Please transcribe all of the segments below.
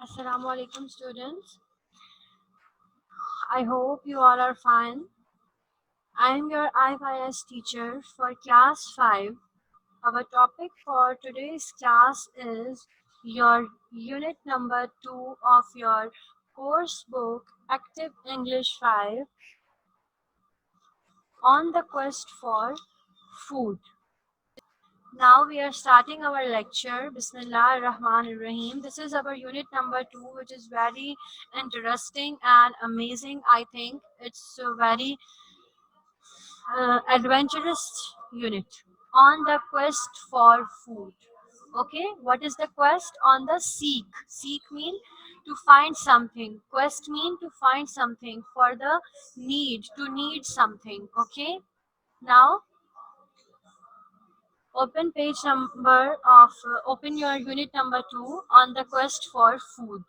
Assalamu alaikum students. I hope you all are fine. I am your IYS teacher for class 5. Our topic for today's class is your unit number 2 of your course book Active English 5 on the quest for food. Now we are starting our lecture. Bismillah ar-Rahman ar-Rahim. This is our unit number 2, which is very interesting and amazing. I think it's a very adventurous unit on the quest for food. Okay, what is the quest? On the seek. Seek mean to find something. Quest mean to find something. For the need, to need something. Okay, now open your unit number 2 on the quest for food.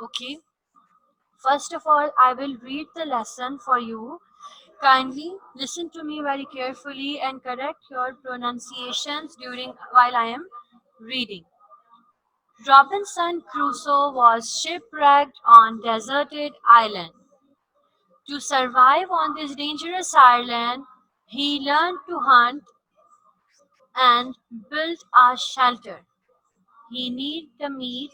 Okay, first of all I will read the lesson for you. Kindly listen to me very carefully and correct your pronunciations during while I am reading. Robinson Crusoe was shipwrecked on deserted island. To survive on this dangerous island, he learned to hunt and build a shelter. He need the meat.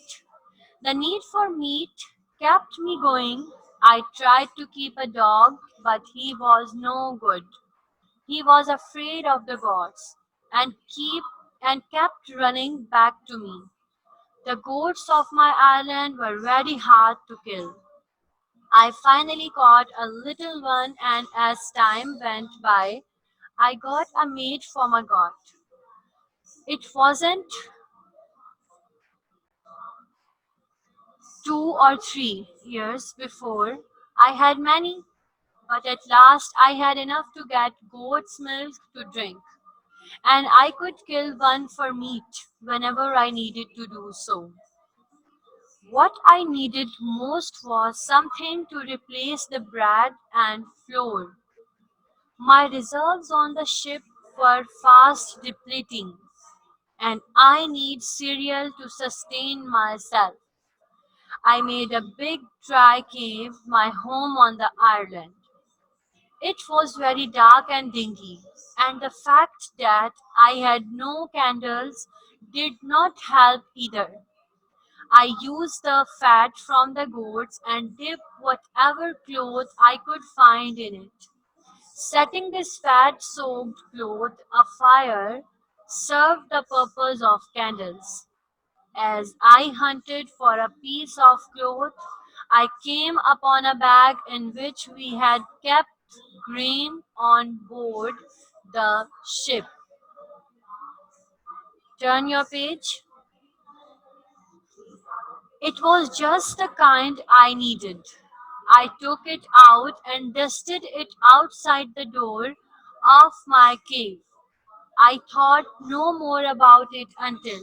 The need for meat kept me going. I tried to keep a dog, but he was no good. He was afraid of the gods and kept running back to me. The goats of my island were very hard to kill. I finally caught a little one, and as time went by, I got a mate from a goat. It wasn't 2 or 3 years before I had many, but at last I had enough to get goat's milk to drink, and I could kill one for meat whenever I needed to do so. What I needed most was something to replace the bread and flour. My reserves on the ship were fast depleting, and I need cereal to sustain myself. I made a big dry cave my home on the island. It was very dark and dingy, and the fact that I had no candles did not help either. I used the fat from the goats and dipped whatever cloth I could find in it. Setting this fat soaked cloth afire served the purpose of candles. As I hunted for a piece of cloth, I came upon a bag in which we had kept grain on board the ship. Turn your page. It was just the kind I needed. I took it out and dusted it outside the door of my cave. I thought no more about it until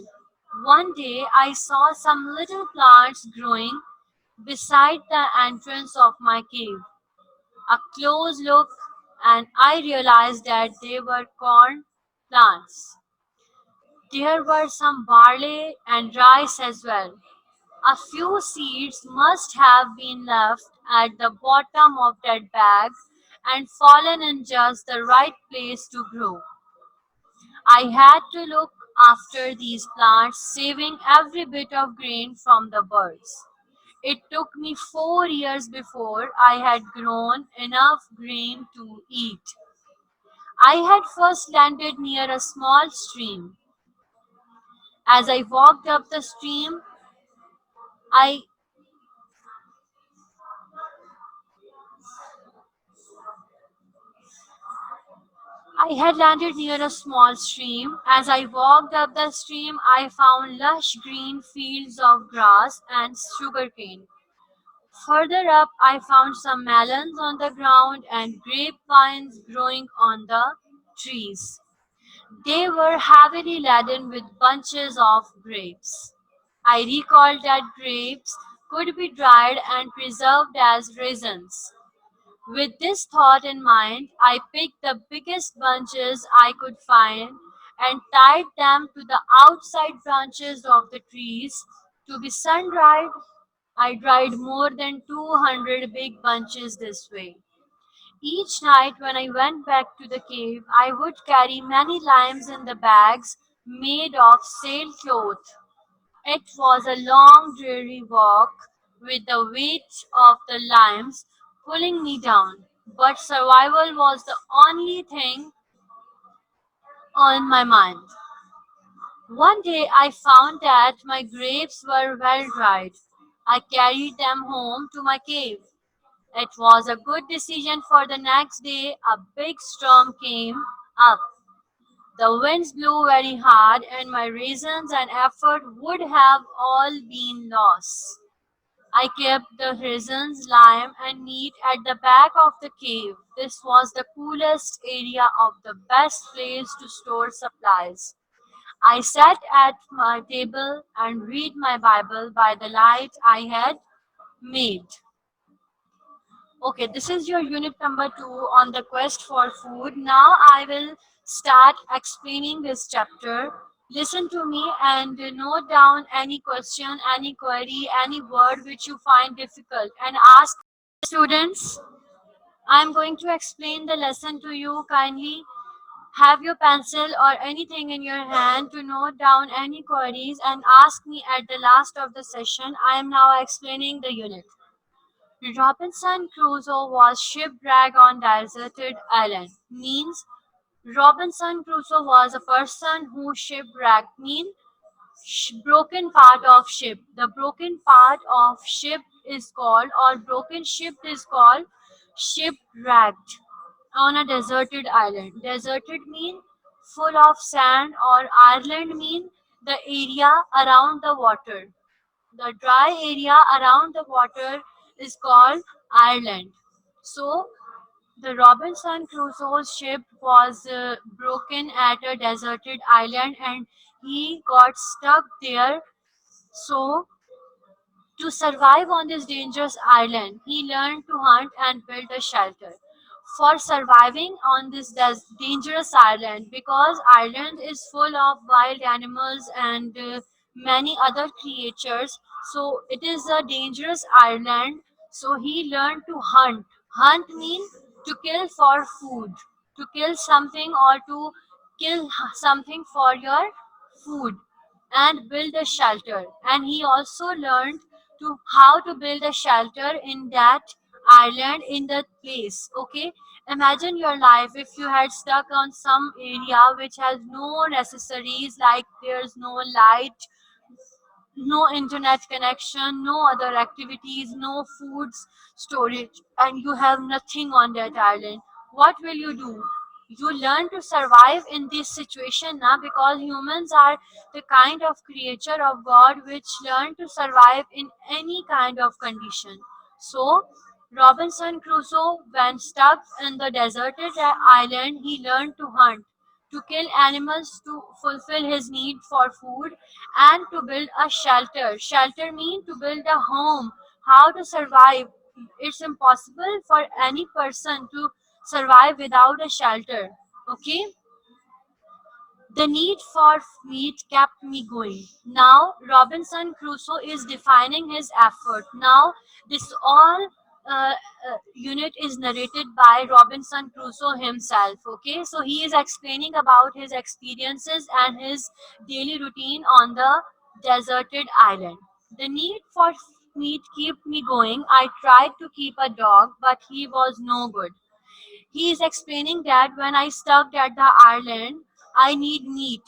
one day I saw some little plants growing beside the entrance of my cave. A close look, and I realized that they were corn plants. There were some barley and rice as well. A few seeds must have been left at the bottom of that bag and fallen in just the right place to grow. I had to look after these plants, saving every bit of grain from the birds. It took me 4 years before I had grown enough grain to eat. I had first landed near a small stream. As I walked up the stream, I I had landed near a small stream. As I walked up the stream, I found lush green fields of grass and sugarcane. Further up, I found some melons on the ground and grapevines growing on the trees. They were heavily laden with bunches of grapes. I recalled that grapes could be dried and preserved as raisins. With this thought in mind, I picked the biggest bunches I could find and tied them to the outside branches of the trees to be sun dried. I dried more than 200 big bunches this way. Each night when I went back to the cave, I would carry many limes in the bags made of sailcloth. It was a long, dreary walk with the weight of the limes pulling me down, but survival was the only thing on my mind. One day I found that my grapes were well dried. I carried them home to my cave. It was a good decision for the next day. A big storm came up. The winds blew very hard, and my raisins and effort would have all been lost. I kept the raisins, lime, and meat at the back of the cave. This was the coolest area of the best place to store supplies. I sat at my table and read my Bible by the light I had made. Okay, this is your unit number 2 on the quest for food. Now I will start explaining this chapter. Listen to me and note down any question, any query, any word which you find difficult and ask students. I am going to explain the lesson to you. Kindly have your pencil or anything in your hand to note down any queries and ask me at the last of the session. I am now explaining the unit. Robinson Crusoe was shipwrecked on deserted island. Means Robinson Crusoe was a person who shipwrecked mean broken part of ship. The broken part of ship is called or broken ship is called shipwrecked on a deserted island. Deserted mean full of sand or island mean the area around the water. The dry area around the water is called Ireland. So, the Robinson Crusoe's ship was broken at a deserted island and he got stuck there. So, to survive on this dangerous island, he learned to hunt and build a shelter. For surviving on this dangerous island, because island is full of wild animals and many other creatures, so it is a dangerous island. So he learned to hunt. Hunt means to kill for food, to kill something or to kill something for your food and build a shelter. And he also learned to how to build a shelter in that island in that place. Okay, imagine your life if you had stuck on some area which has no necessaries, like there's no light, no internet connection, no other activities, no foods storage, and you have nothing on that island. What will you do? You learn to survive in this situation now, because humans are the kind of creature of God which learn to survive in any kind of condition. So, Robinson Crusoe, when stuck in the deserted island, he learned to hunt, to kill animals to fulfill his need for food, and to build a shelter. Shelter means to build a home. How to survive? It's impossible for any person to survive without a shelter. Okay? The need for meat kept me going. Now Robinson Crusoe is defining his effort. Now this all unit is narrated by Robinson Crusoe himself. Okay, so he is explaining about his experiences and his daily routine on the deserted island. The need for meat kept me going. I tried to keep a dog, but he was no good. He is explaining that when I stuck at the island, I need meat.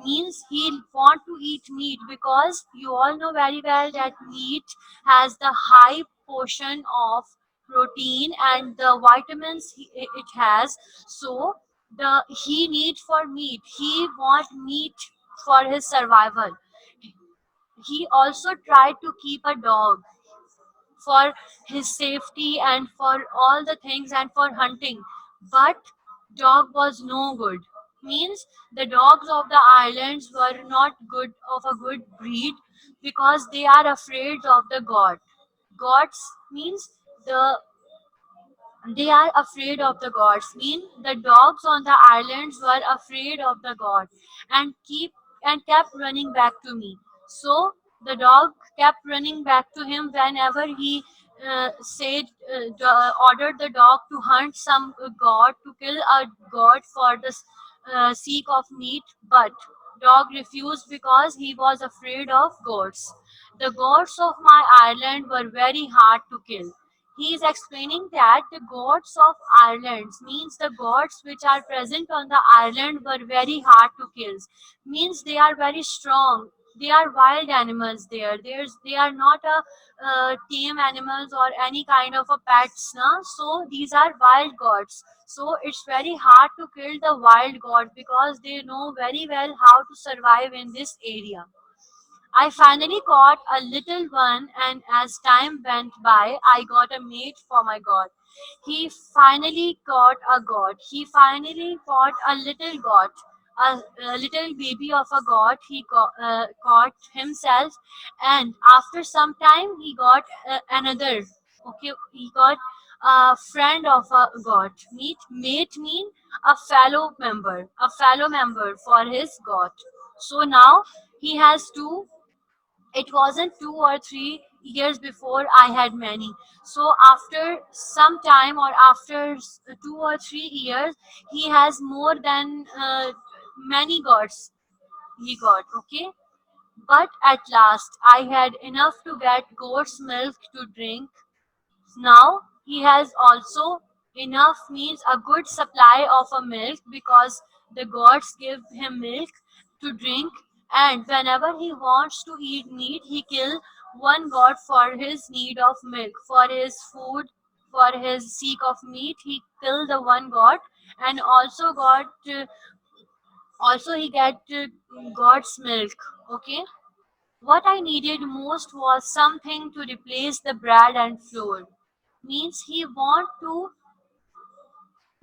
Means he want to eat meat, because you all know very well that meat has the high portion of protein and the vitamins it has. So the he need for meat. He want meat for his survival. He also tried to keep a dog for his safety and for all the things and for hunting, but dog was no good. Means the dogs of the islands were not good of a good breed, because they are afraid of the god. Gods means the they are afraid of the gods. Mean the dogs on the islands were afraid of the god and keep and kept running back to me. So The dog kept running back to him whenever he said, ordered the dog to hunt some god, to kill a god for the sake of meat, but dog refused because he was afraid of goats. The goats of my island were very hard to kill. He is explaining that the gods of Ireland means the gods which are present on the island were very hard to kill. Means they are very strong. They are wild animals there. They are not a tame animals or any kind of a pets. No? So these are wild gods. So it's very hard to kill the wild god because they know very well how to survive in this area. I finally caught a little one, and as time went by, I got a mate for my god. He finally caught a god. He finally caught a little god, a little baby of a god. He caught himself, and after some time, he got another. Okay, he got a friend of a god. Mate mean a fellow member for his god. So now he has two. It wasn't 2 or 3 years before I had many. So after some time, or after 2 or 3 years, he has more than many gods he got. Okay, but at last I had enough to get goat's milk to drink. Now he has also enough, means a good supply of a milk, because the gods give him milk to drink, and whenever he wants to eat meat, he kill one god for his need of milk, for his food, for his seek of meat. He kill the one god, and also he get god's milk. Okay, what I needed most was something to replace the bread and flour. Means he want to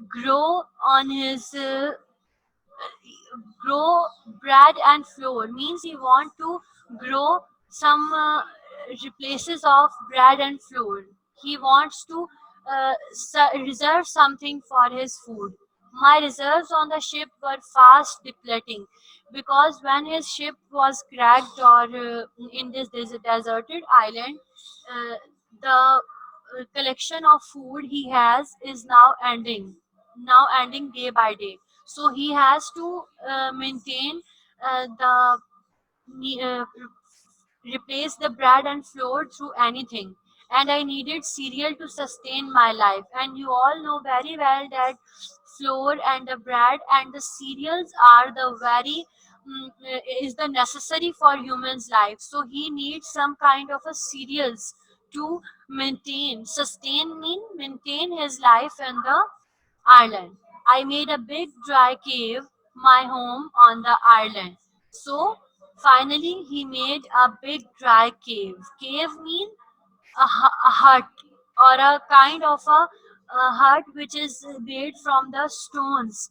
grow on his grow bread and flour. Means he want to grow some replaces of bread and flour. He wants to reserve something for his food. My reserves on the ship were fast depleting, because when his ship was cracked, or in this deserted island, the collection of food he has is now ending day by day. So he has to maintain the replace the bread and flour through anything. And I needed cereal to sustain my life. And you all know very well that flour and the bread and the cereals are the very is the necessary for humans life. So he needs some kind of a cereals to sustain mean maintain his life in the island. I made a big dry cave my home on the island. So finally he made a big dry cave. Cave mean a hut, or a kind of a hut which is made from the stones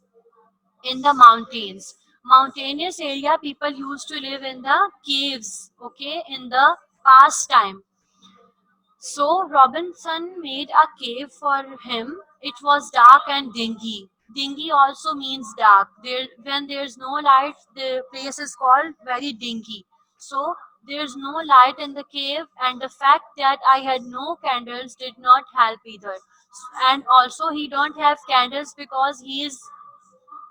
in the mountains. Mountainous area, people used to live in the caves, okay, in the past time. So Robinson made a cave for him. It was dark and dingy. Dingy also means dark. There, when there's no light, the place is called very dingy. So there's no light in the cave, and the fact that I had no candles did not help either. And also, he don't have candles because he is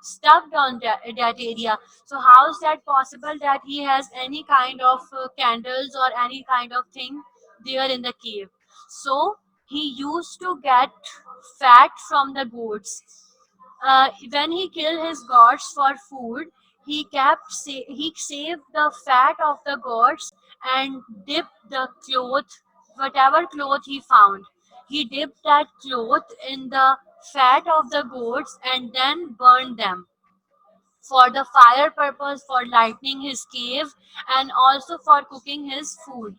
stuffed on that area. So how is that possible that he has any kind of candles or any kind of thing there in the cave? So he used to get fat from the goats. When he killed his goats for food, he saved the fat of the goats and dipped the cloth, whatever cloth he found. He dipped that cloth in the fat of the goats and then burned them for the fire purpose, for lighting his cave, and also for cooking his food.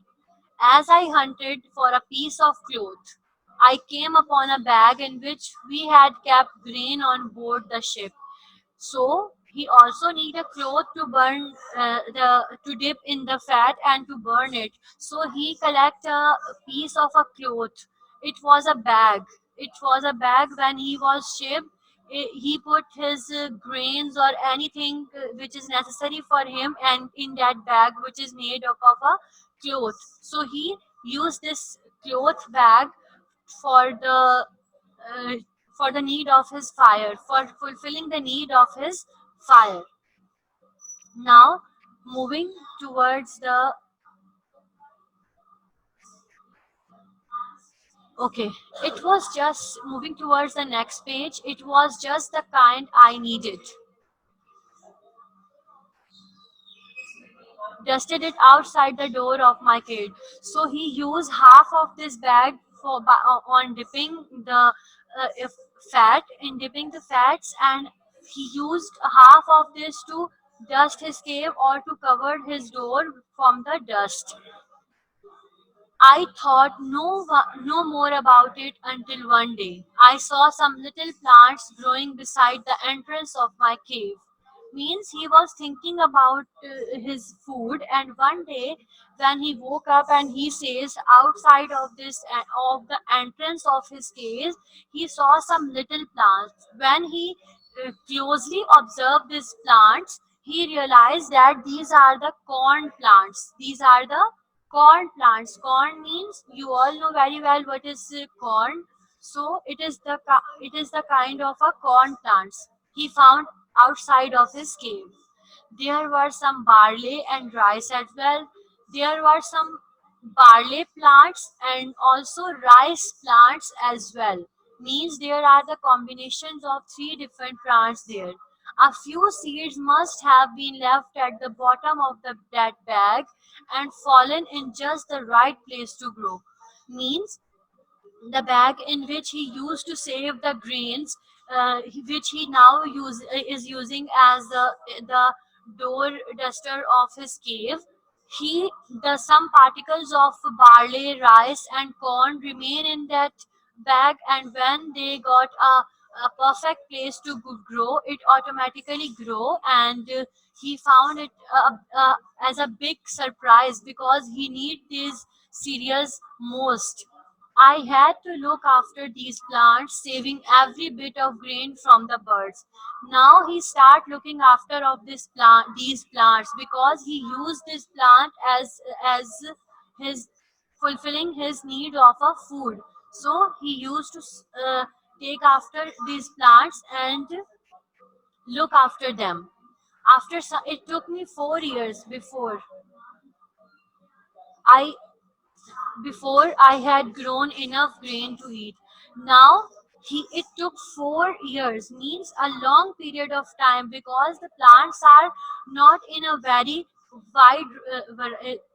As I hunted for a piece of cloth, I came upon a bag in which we had kept grain on board the ship. So he also need a cloth to burn the to dip in the fat and to burn it. So he collect a piece of a cloth. It was a bag. It was a bag when he was shipped. he put his grains or anything which is necessary for him and in that bag which is made up of a cloth. So he used this cloth bag for uh, the need of his fire, for fulfilling the need of his fire. Now moving towards the okay, it was just moving towards the next page. It was just the kind I needed. Dusted it outside the door of my cave. So he used half of this bag for on dipping the if fat in dipping the fats, and he used half of this to dust his cave or to cover his door from the dust. I thought no more about it until one day I saw some little plants growing beside the entrance of my cave. Means he was thinking about his food, and one day when he woke up and he says outside of this of the entrance of his cave, he saw some little plants. When he closely observed these plants, he realized that these are the corn plants. These are the corn plants. Corn means you all know very well what is corn. So it is the kind of a corn plants he found outside of his cave. There were some barley and rice as well. There were some barley plants and also rice plants as well. Means there are the combinations of three different plants there. A few seeds must have been left at the bottom of that bag and fallen in just the right place to grow. Means the bag in which he used to save the grains, which he now is using as the door duster of his cave. He the some particles of barley, rice, and corn remain in that bag, and when they got a perfect place to grow, it automatically grow, and he found it as a big surprise because he need these cereals most. I had to look after these plants, saving every bit of grain from the birds. Now he start looking after of these plants because he used this plant as his fulfilling his need of a food. So he used to take after these plants and look after them. It took me 4 years I I had grown enough grain to eat. Now it took 4 years, means a long period of time because the plants are not in a very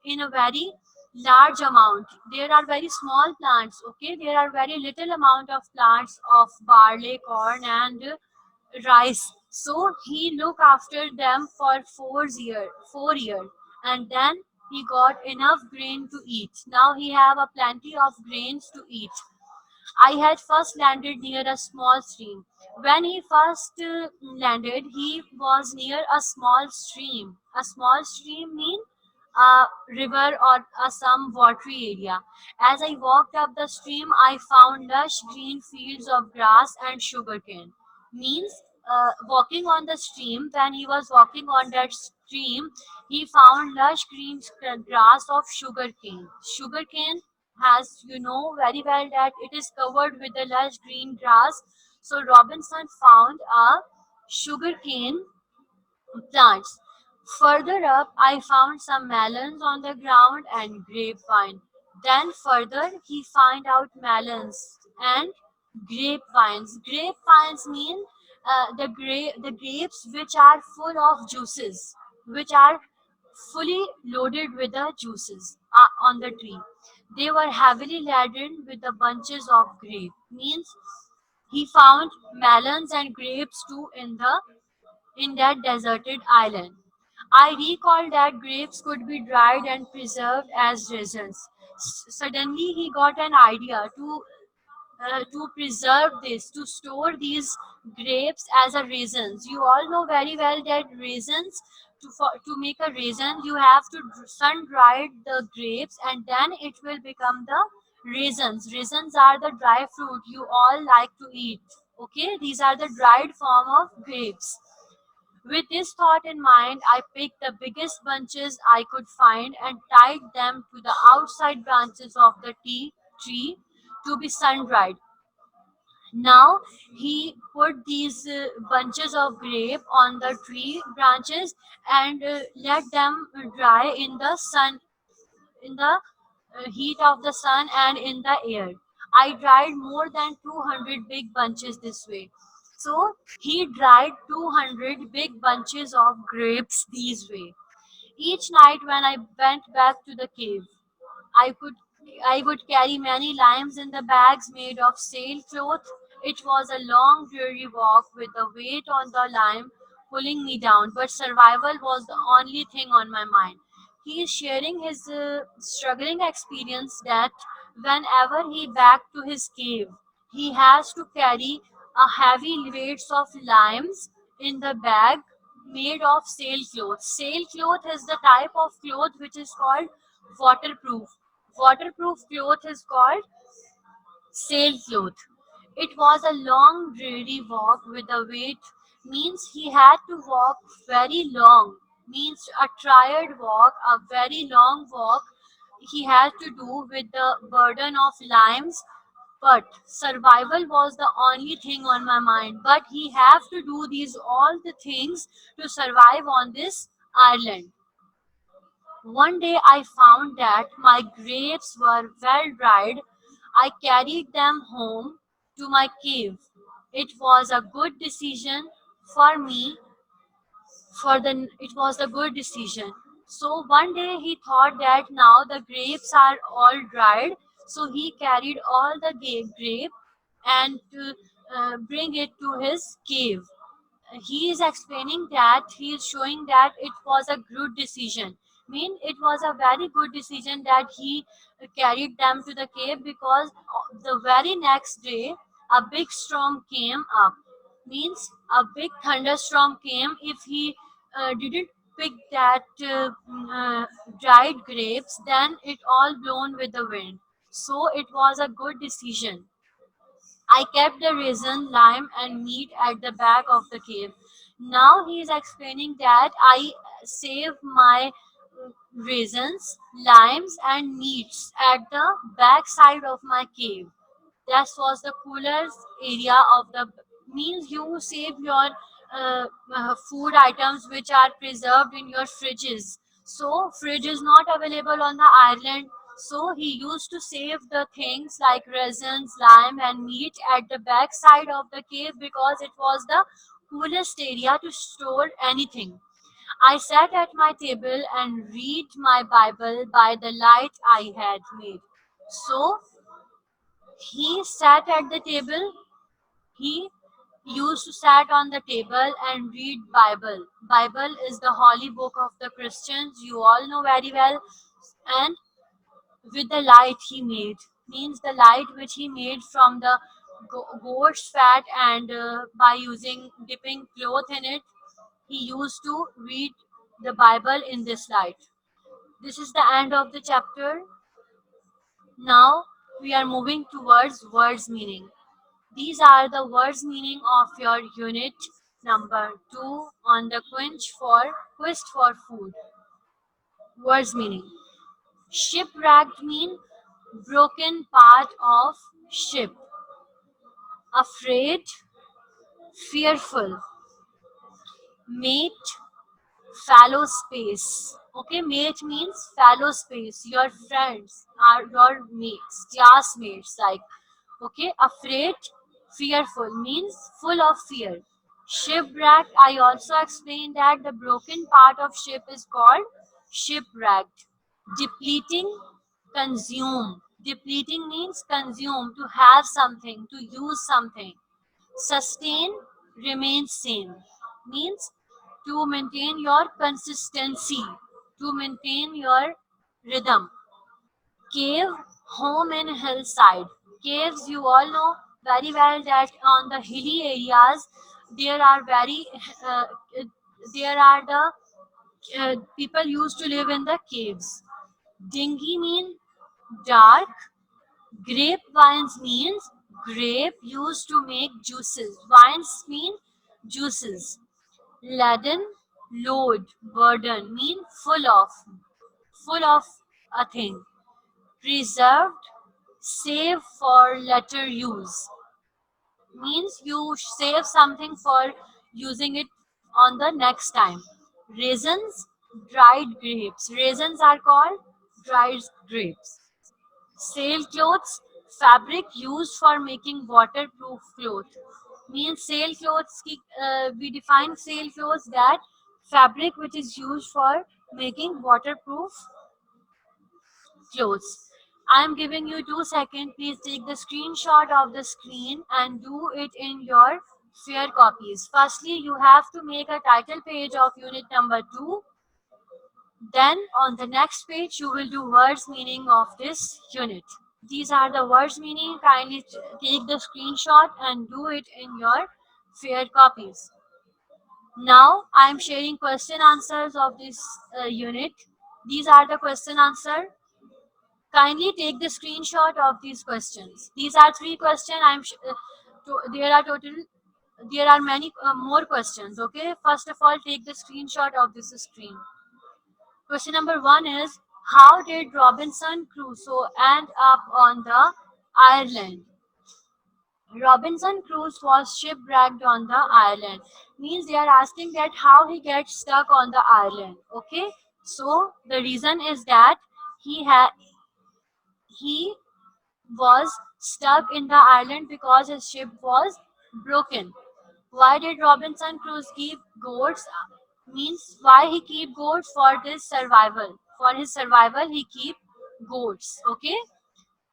in a very large amount. There are very small plants. Okay, there are very little amount of plants of barley, corn, and rice. So he looked after them for 4 years, and then he got enough grain to eat. Now he have a plenty of grains to eat. I had first landed near a small stream. When he first landed, he was near a small stream. A small stream means a river or some watery area. As I walked up the stream, I found lush green fields of grass and sugarcane. Means walking on the stream, when he was walking on that stream, he found lush green grass of sugarcane. Sugarcane has, you know very well that it is covered with the lush green grass. So Robinson found a sugarcane plants. Further up, I found some melons on the ground and grapevine. Then further, he found out melons and grapevines. Grapevines mean the grapes which are full of juices, which are fully loaded with the juices on the tree. They were heavily laden with the bunches of grape. Means he found melons and grapes too in that deserted island. I recall that grapes could be dried and preserved as raisins. Suddenly, he got an idea to preserve this, to store these grapes as a raisins. You all know very well that raisins, to make a raisin, you have to sun dry the grapes, and then it will become the raisins. Raisins are the dry fruit you all like to eat. Okay, these are the dried form of grapes. With this thought in mind, I picked the biggest bunches I could find and tied them to the outside branches of the tree to be sun dried. Now he put these bunches of grape on the tree branches and let them dry in the sun, in the heat of the sun and in the air. I dried more than 200 big bunches this way. So he dried 200 big bunches of grapes this way. Each night when I went back to the cave, I could I would carry many limes in the bags made of sailcloth. It was a long, dreary walk with the weight on the lime pulling me down, but survival was the only thing on my mind. He is sharing his struggling experience that whenever he back to his cave, he has to carry a heavy weights of limes in the bag made of sailcloth. Sailcloth is the type of cloth which is called waterproof. Waterproof cloth is called sailcloth. It was a long, dreary walk with a weight, means he had to walk very long, means a tired walk, a very long walk he had to do with the burden of limes. But survival was the only thing on my mind. But he have to do these all the things to survive on this island. One day I found that my grapes were well dried. I carried them home to my cave. It was a good decision for me, it was a good decision. So one day he thought that now the grapes are all dried, so he carried all the grape and to bring it to his cave. He is explaining that he is showing that it was a good decision, mean it was a very good decision that he carried them to the cave, because the very next day a big storm came up, means a big thunderstorm came. If he didn't pick that dried grapes, then it all blown with the wind. So it was a good decision. I kept the raisin, lime, and meat at the back of the cave. Now he is explaining that I save my raisins, limes, and meats at the back side of my cave. That was the coolest area of the, means you save your food items which are preserved in your fridges. So fridge is not available on the island, so he used to save the things like resins, lime, and meat at the back side of the cave because it was the coolest area to store anything. I sat at my table and read my Bible by the light I had made. So he sat at the table. He used to sat on the table and read Bible. Bible is the holy book of the Christians. You all know very well. And with the light he made, means the light which he made from the goat's fat, and by using dipping cloth in it, he used to read the Bible in this light. This is the end of the chapter. Now we are moving towards words meaning. These are the words meaning of your unit number 2 on the quest for food. Words meaning. Shipwrecked mean broken part of ship. Afraid, fearful. Mate, fallow space. Okay, mate means fallow space. Your friends are your mates, classmates. Like, okay, afraid, fearful means full of fear. Shipwreck, I also explained that the broken part of ship is called shipwrecked. Depleting, consume. Depleting means consume, to have something, to use something. Sustain, remain same, means to maintain your consistency, to maintain your rhythm. Cave, home in hillside. Caves, you all know very well that on the hilly areas there are very uh, there are the people used to live in the caves. Dingy mean dark. Grapevines means Grape used to make juices. Wines mean juices. Laden, load, burden mean full of a thing. Preserved, save for later use means you save something for using it on the next time. Raisins, dried grapes. Raisins are called dried grapes. Sailcloths, fabric used for making waterproof cloth. Means sailcloths, we define sailcloths that fabric which is used for making waterproof clothes. I am giving you 2 seconds. Please take the screenshot of the screen and do it in your fair copies. Firstly, you have to make a title page of unit number 2. Then on the next page, you will do words meaning of this unit. These are the words meaning. Kindly take the screenshot and do it in your fair copies. Now I am sharing question answers of this unit. These are the question answer. Kindly take the screenshot of these questions. These are three questions. There are total. There are many more questions. Okay. First of all, take the screenshot of this screen. Question number one is: how did Robinson Crusoe end up on the Ireland? Robinson Crusoe was shipwrecked on the island. Means they are asking that how he gets stuck on the island. Okay. So the reason is that he was stuck in the island because his ship was broken. Why did Robinson Crusoe keep goats? Means why he keep goats for this survival. For his survival, he keep goats. Okay.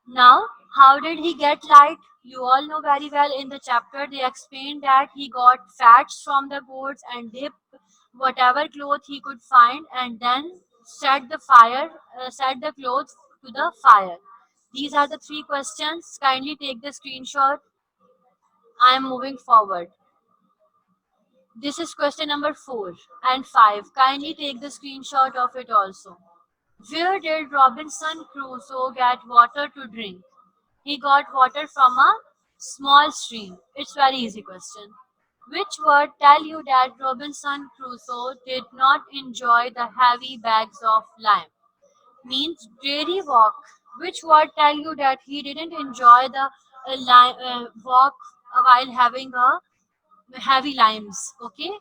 Now, how did he get light? You all know very well in the chapter they explained that he got fats from the goats and dipped whatever cloth he could find and then set the clothes to the fire. These are the three questions. Kindly take the screenshot. I am moving forward. This is question number 4 and 5. Kindly take the screenshot of it also. Where did Robinson Crusoe get water to drink? He got water from a small stream. It's very easy question. Which word tell you that Robinson Crusoe did not enjoy the heavy bags of lime? Means dreary walk. Which word tell you that he didn't enjoy the walk while having a heavy limes? Okay,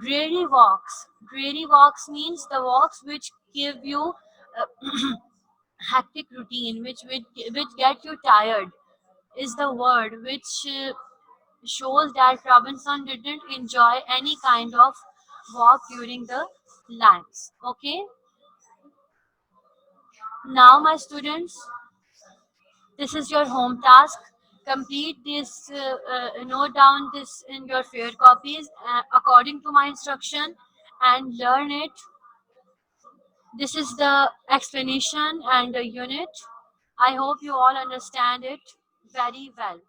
dreary walks. Dreary walks means the walks which give you hectic routine, which get you tired is the word which shows that Robinson didn't enjoy any kind of walk during the limes. Okay, now my students, this is your home task. Complete this, note down this in your fair copies according to my instruction and learn it. This is the explanation and the unit. I hope you all understand it very well.